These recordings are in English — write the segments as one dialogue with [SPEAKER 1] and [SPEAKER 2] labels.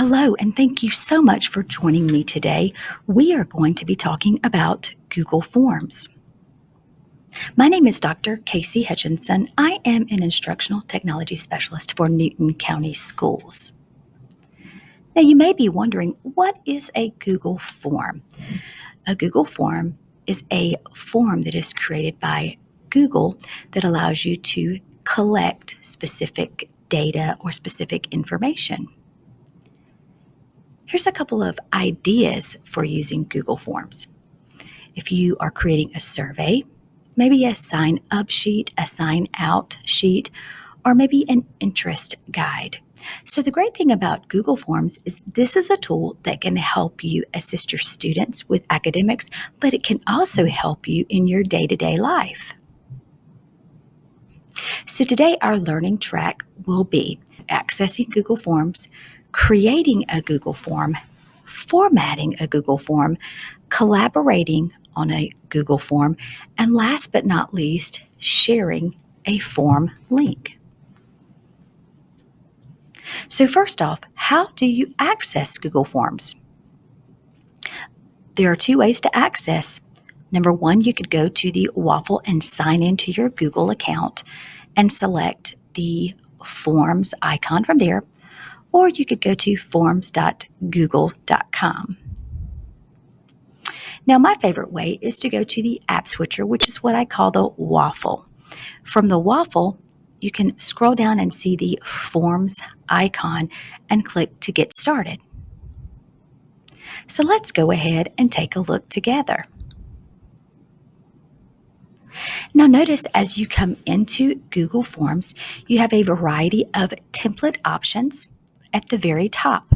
[SPEAKER 1] Hello, and thank you so much for joining me today. We are going to be talking about Google Forms. My name is Dr. Casey Hutchinson. I am an instructional technology specialist for Newton County Schools. Now, you may be wondering, what is a Google Form? A Google Form is a form that is created by Google that allows you to collect specific data or specific information. Here's a couple of ideas for using Google Forms. If you are creating a survey, maybe a sign up sheet, a sign out sheet, or maybe an interest guide. So, the great thing about Google Forms is this is a tool that can help you assist your students with academics, but it can also help you in your day-to-day life. So, today our learning track will be accessing Google Forms, creating a Google Form, formatting a Google Form, collaborating on a Google Form, and last but not least, sharing a form link. So first off, how do you access Google Forms? There are two ways to access. Number one, you could go to the Waffle and sign into your Google account and select the Forms icon from there, or you could go to forms.google.com. Now, my favorite way is to go to the App Switcher, which is what I call the Waffle. From the Waffle, you can scroll down and see the Forms icon and click to get started. So let's go ahead and take a look together. Now notice as you come into Google Forms, you have a variety of template options at the very top.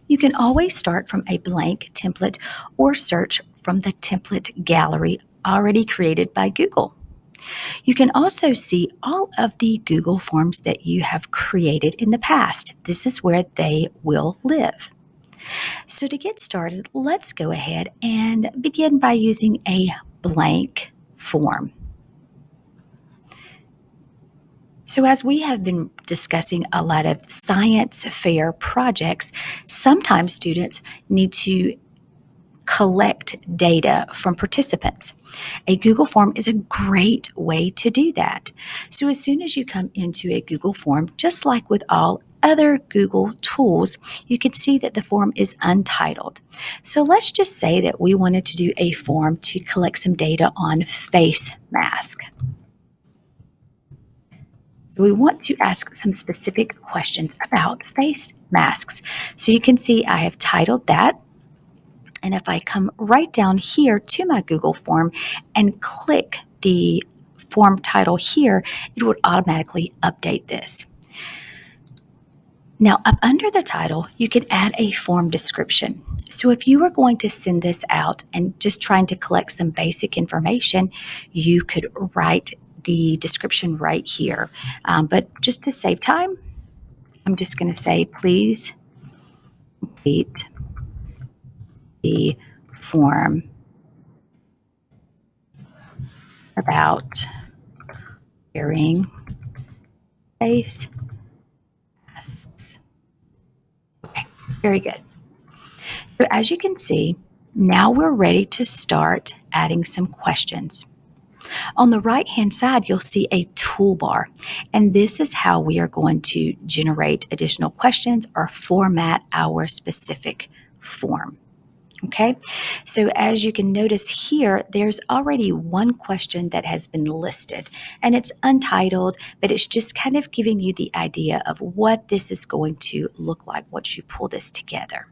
[SPEAKER 1] You can always start from a blank template or search from the template gallery already created by Google. You can also see all of the Google Forms that you have created in the past. This is where they will live. So to get started, let's go ahead and begin by using a blank form. So as we have been discussing a lot of science fair projects, sometimes students need to collect data from participants. A Google Form is a great way to do that. So as soon as you come into a Google Form, just like with all other Google tools, you can see that the form is untitled. So let's just say that we wanted to do a form to collect some data on face mask. We want to ask some specific questions about face masks. So you can see I have titled that. And if I come right down here to my Google form and click the form title here, it would automatically update this. Now, up under the title, you can add a form description. So if you were going to send this out and just trying to collect some basic information, you could write the description right here. But just to save time, I'm just going to say, please complete the form about wearing face masks. Okay, very good. So as you can see, now we're ready to start adding some questions. On the right-hand side, you'll see a toolbar, and this is how we are going to generate additional questions or format our specific form. Okay, so as you can notice here, there's already one question that has been listed, and it's untitled, but it's just kind of giving you the idea of what this is going to look like once you pull this together.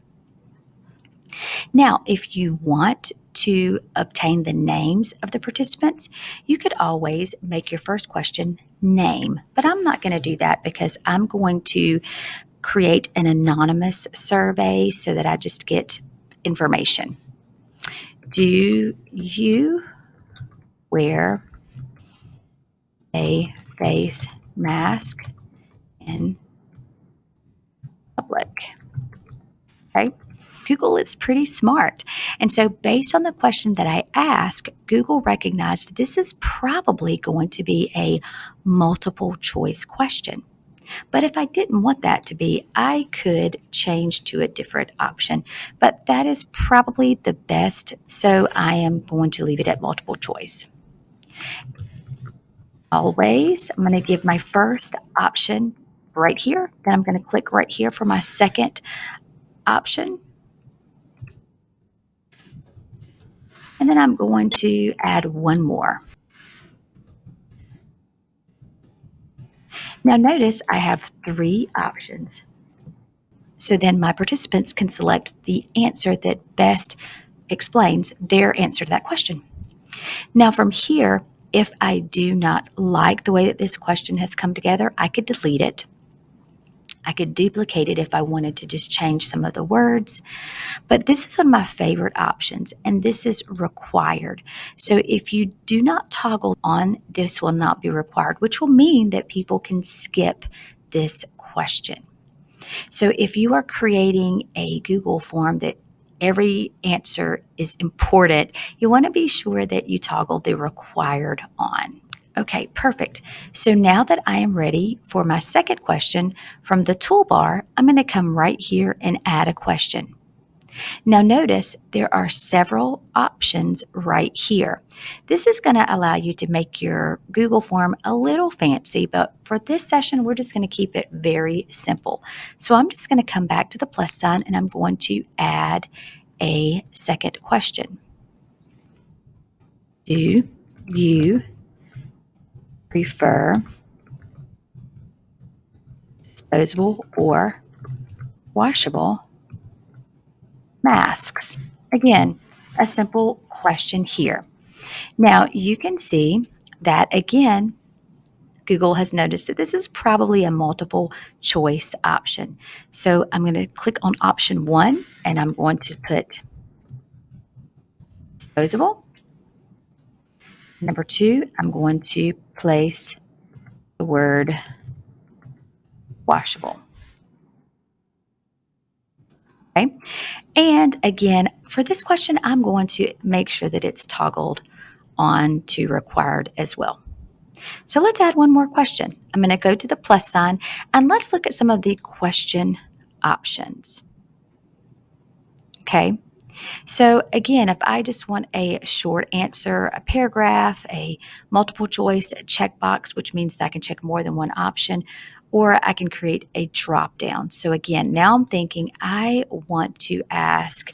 [SPEAKER 1] Now, if you want to obtain the names of the participants, you could always make your first question name, but I'm not going to do that because I'm going to create an anonymous survey so that I just get information. Do you wear a face mask in public? Okay. Google is pretty smart. And so based on the question that I asked, Google recognized this is probably going to be a multiple choice question. But if I didn't want that to be, I could change to a different option. But that is probably the best, so I am going to leave it at multiple choice. Always, I'm going to give my first option right here. Then I'm going to click right here for my second option. And then I'm going to add one more. Now notice I have 3 options. So then my participants can select the answer that best explains their answer to that question. Now from here, if I do not like the way that this question has come together, I could delete it. I could duplicate it if I wanted to just change some of the words. But this is one of my favorite options, and this is required. So if you do not toggle on, this will not be required, which will mean that people can skip this question. So if you are creating a Google form that every answer is important, you want to be sure that you toggle the required on. Okay, perfect. So now that I am ready for my second question, from the toolbar, I'm going to come right here and add a question. Now notice there are several options right here. This is going to allow you to make your Google form a little fancy, but for this session, we're just going to keep it very simple. So I'm just going to come back to the plus sign and I'm going to add a second question. Do you prefer disposable or washable masks? Again, a simple question here. Now you can see that again, Google has noticed that this is probably a multiple choice option. So I'm going to click on option 1 and I'm going to put disposable. Number 2, I'm going to place the word washable. Okay. And again, for this question, I'm going to make sure that it's toggled on to required as well. So let's add one more question. I'm going to go to the plus sign and let's look at some of the question options. Okay. So again, if I just want a short answer, a paragraph, a multiple choice, a checkbox, which means that I can check more than one option, or I can create a drop down. So again, now I'm thinking I want to ask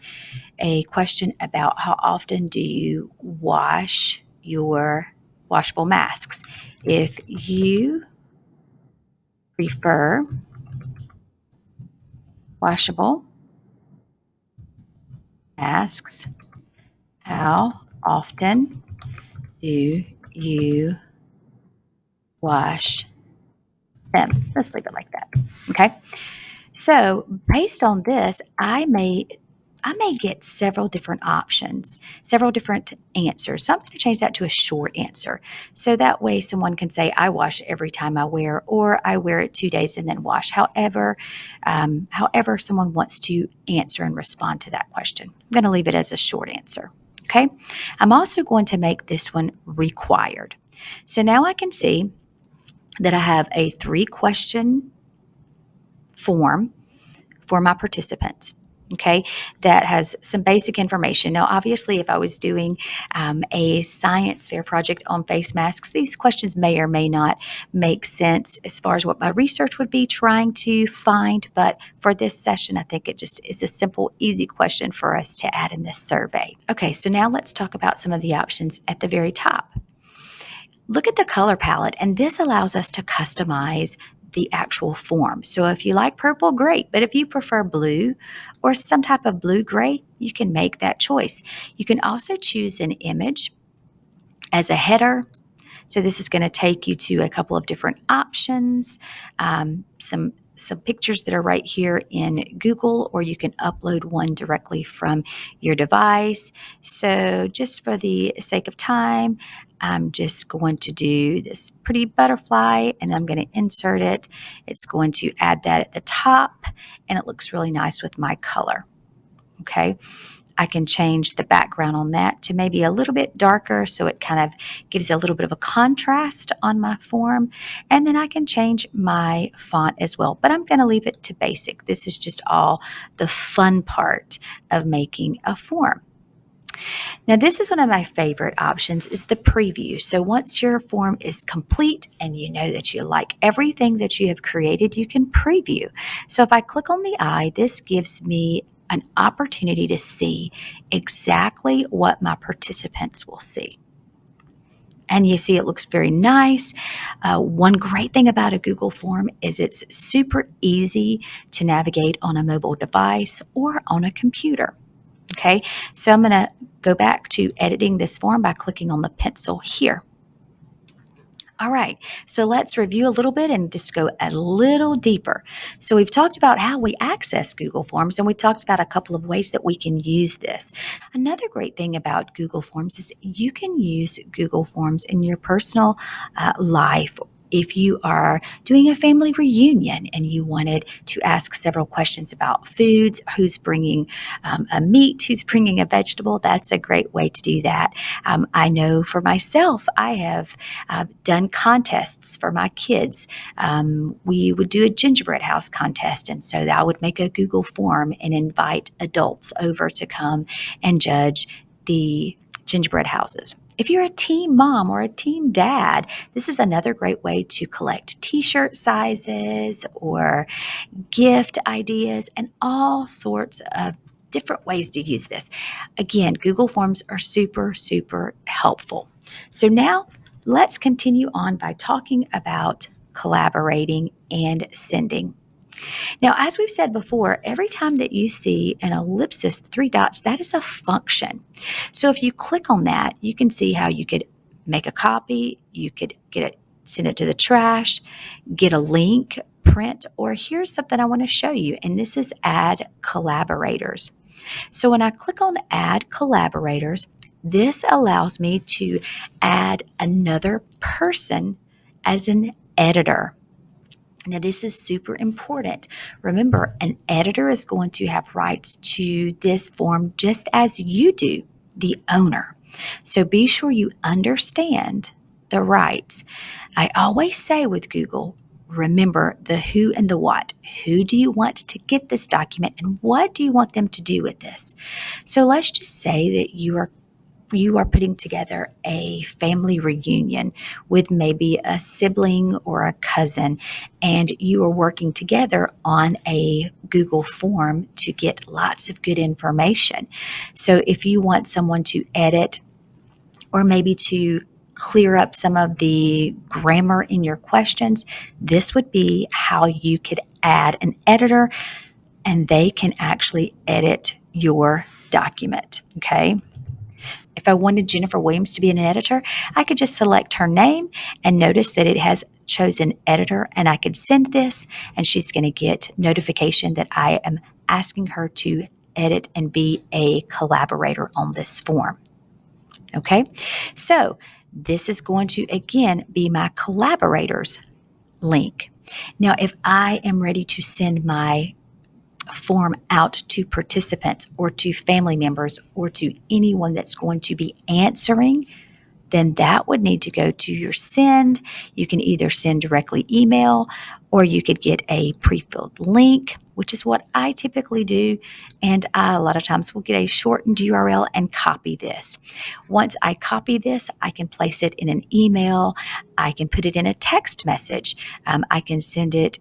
[SPEAKER 1] a question about how often do you wash your washable masks? If you prefer washable masks, how often do you wash them? Let's leave it like that. Okay. So based on this, I may get several different options, several different answers. So I'm going to change that to a short answer. So that way someone can say, I wash every time I wear, or I wear it 2 days and then wash. However someone wants to answer and respond to that question. I'm going to leave it as a short answer. Okay. I'm also going to make this one required. So now I can see that I have a 3-question form for my participants. Okay, that has some basic information. Now, obviously, if I was doing a science fair project on face masks, these questions may or may not make sense as far as what my research would be trying to find. But for this session, I think it just is a simple, easy question for us to add in this survey. Okay, so now let's talk about some of the options at the very top. Look at the color palette, and this allows us to customize the actual form. So if you like purple, great. But if you prefer blue or some type of blue-gray, you can make that choice. You can also choose an image as a header. So this is going to take you to a couple of different options, some pictures that are right here in Google, or you can upload one directly from your device. So just for the sake of time, I'm just going to do this pretty butterfly and I'm going to insert it. It's going to add that at the top and it looks really nice with my color. Okay. I can change the background on that to maybe a little bit darker so it kind of gives a little bit of a contrast on my form. And then I can change my font as well, but I'm going to leave it to basic. This is just all the fun part of making a form. Now, this is one of my favorite options is the preview. So once your form is complete and you know that you like everything that you have created, you can preview. So if I click on the eye, this gives me an opportunity to see exactly what my participants will see. And you see it looks very nice. One great thing about a Google form is it's super easy to navigate on a mobile device or on a computer. Okay, so I'm going to go back to editing this form by clicking on the pencil here. All right, so let's review a little bit and just go a little deeper. So we've talked about how we access Google Forms, and we talked about a couple of ways that we can use this. Another great thing about Google Forms is you can use Google Forms in your personal life. If you are doing a family reunion and you wanted to ask several questions about foods, who's bringing a meat, who's bringing a vegetable, that's a great way to do that. I know for myself, I have done contests for my kids. We would do a gingerbread house contest, and so I would make a Google form and invite adults over to come and judge the gingerbread houses. If you're a team mom or a team dad, this is another great way to collect t-shirt sizes or gift ideas and all sorts of different ways to use this. Again, Google Forms are super, super helpful. So now let's continue on by talking about collaborating and sending. Now, as we've said before, every time that you see an ellipsis, 3 dots, that is a function. So if you click on that, you can see how you could make a copy, you could send it to the trash, get a link, print, or here's something I want to show you, and this is add collaborators. So when I click on add collaborators, this allows me to add another person as an editor. Now, this is super important. Remember, an editor is going to have rights to this form just as you do, the owner. So be sure you understand the rights. I always say with Google, remember the who and the what. Who do you want to get this document and what do you want them to do with this? So let's just say that you are putting together a family reunion with maybe a sibling or a cousin, and you are working together on a Google form to get lots of good information. So if you want someone to edit or maybe to clear up some of the grammar in your questions, this would be how you could add an editor and they can actually edit your document, okay? If I wanted Jennifer Williams to be an editor, I could just select her name and notice that it has chosen editor, and I could send this and she's going to get notification that I am asking her to edit and be a collaborator on this form. Okay, so this is going to again be my collaborators link. Now, if I am ready to send my form out to participants or to family members or to anyone that's going to be answering, then that would need to go to your send. You can either send directly email or you could get a pre-filled link, which is what I typically do. And I, a lot of times, will get a shortened URL and copy this. Once I copy this, I can place it in an email. I can put it in a text message. I can send it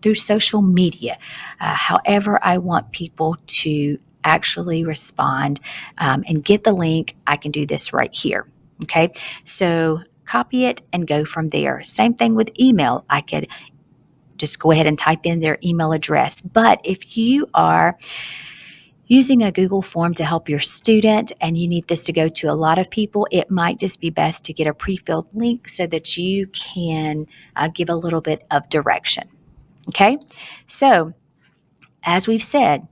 [SPEAKER 1] through social media. However I want people to actually respond and get the link, I can do this right here. Okay, so copy it and go from there. Same thing with email. I could just go ahead and type in their email address. But if you are using a Google form to help your student and you need this to go to a lot of people, it might just be best to get a pre-filled link so that you can give a little bit of direction. Okay, so as we've said,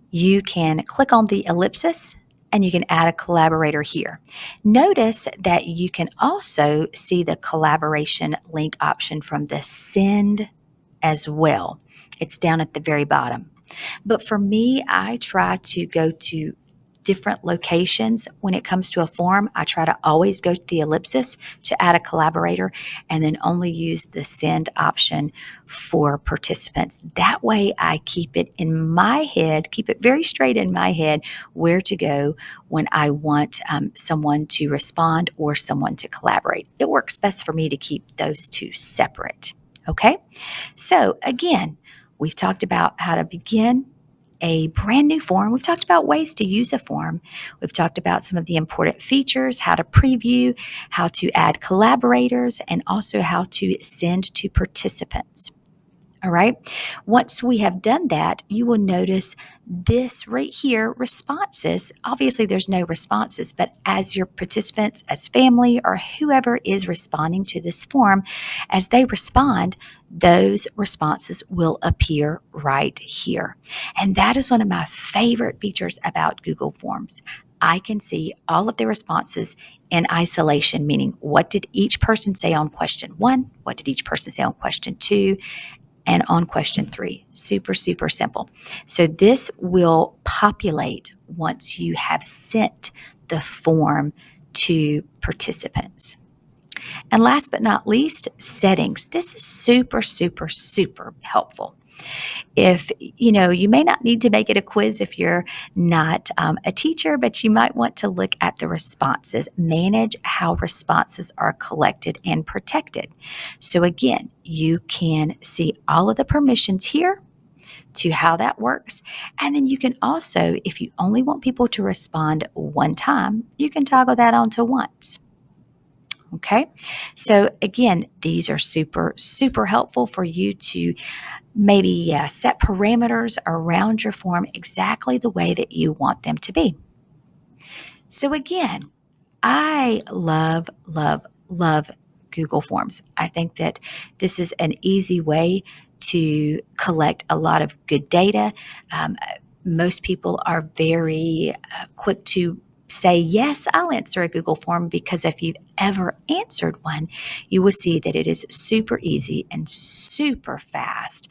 [SPEAKER 1] you can click on the ellipsis and you can add a collaborator here. Notice that you can also see the collaboration link option from the send as well. It's down at the very bottom. But for me, I try to go to different locations when it comes to a form. I try to always go to the ellipsis to add a collaborator and then only use the send option for participants. That way I keep it in my head, keep it very straight in my head where to go when I want someone to respond or someone to collaborate. It works best for me to keep those two separate. Okay, so again, we've talked about how to begin a brand new form. We've talked about ways to use a form. We've talked about some of the important features, how to preview, how to add collaborators, and also how to send to participants. All right. Once we have done that, you will notice this right here, responses. Obviously, there's no responses, but as your participants, as family, or whoever is responding to this form, as they respond, those responses will appear right here. And that is one of my favorite features about Google Forms. I can see all of the responses in isolation, meaning what did each person say on question 1? What did each person say on question 2? And on question 3. Super, super simple. So this will populate once you have sent the form to participants. And last but not least, settings. This is super, super, super helpful. If you may not need to make it a quiz if you're not a teacher, but you might want to look at the responses. Manage how responses are collected and protected. So again, you can see all of the permissions here to how that works. And then you can also, if you only want people to respond one time, you can toggle that on to once. Okay, so again, these are super, super helpful for you to maybe set parameters around your form exactly the way that you want them to be. So again, I love, love, love Google Forms. I think that this is an easy way to collect a lot of good data. Most people are very quick to say, yes, I'll answer a Google form, because if you've ever answered one, you will see that it is super easy and super fast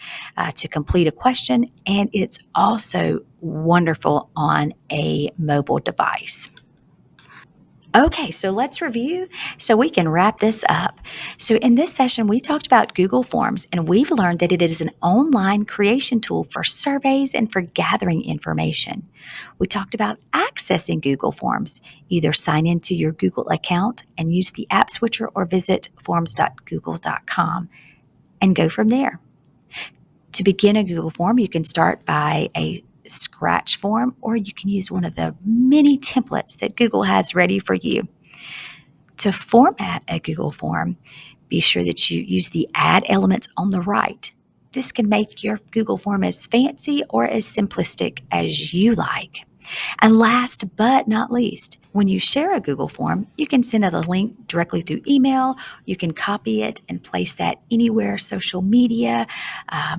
[SPEAKER 1] to complete a question. And it's also wonderful on a mobile device. Okay, so let's review so we can wrap this up. So, in this session, we talked about Google Forms, and we've learned that it is an online creation tool for surveys and for gathering information. We talked about accessing Google Forms. Either sign into your Google account and use the app switcher, or visit forms.google.com and go from there. To begin a Google form, you can start by a Scratch form, or you can use one of the many templates that Google has ready for you. To format a Google form, be sure that you use the add elements on the right. This can make your Google form as fancy or as simplistic as you like. And last but not least, when you share a Google form, you can send it a link directly through email. You can copy it and place that anywhere, social media,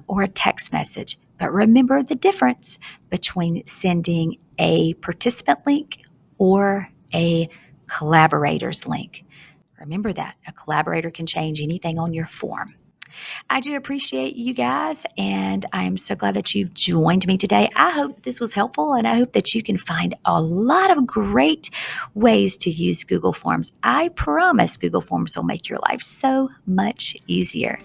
[SPEAKER 1] or a text message. But remember the difference between sending a participant link or a collaborator's link. Remember that a collaborator can change anything on your form. I do appreciate you guys, and I'm so glad that you've joined me today. I hope this was helpful, and I hope that you can find a lot of great ways to use Google Forms. I promise Google Forms will make your life so much easier.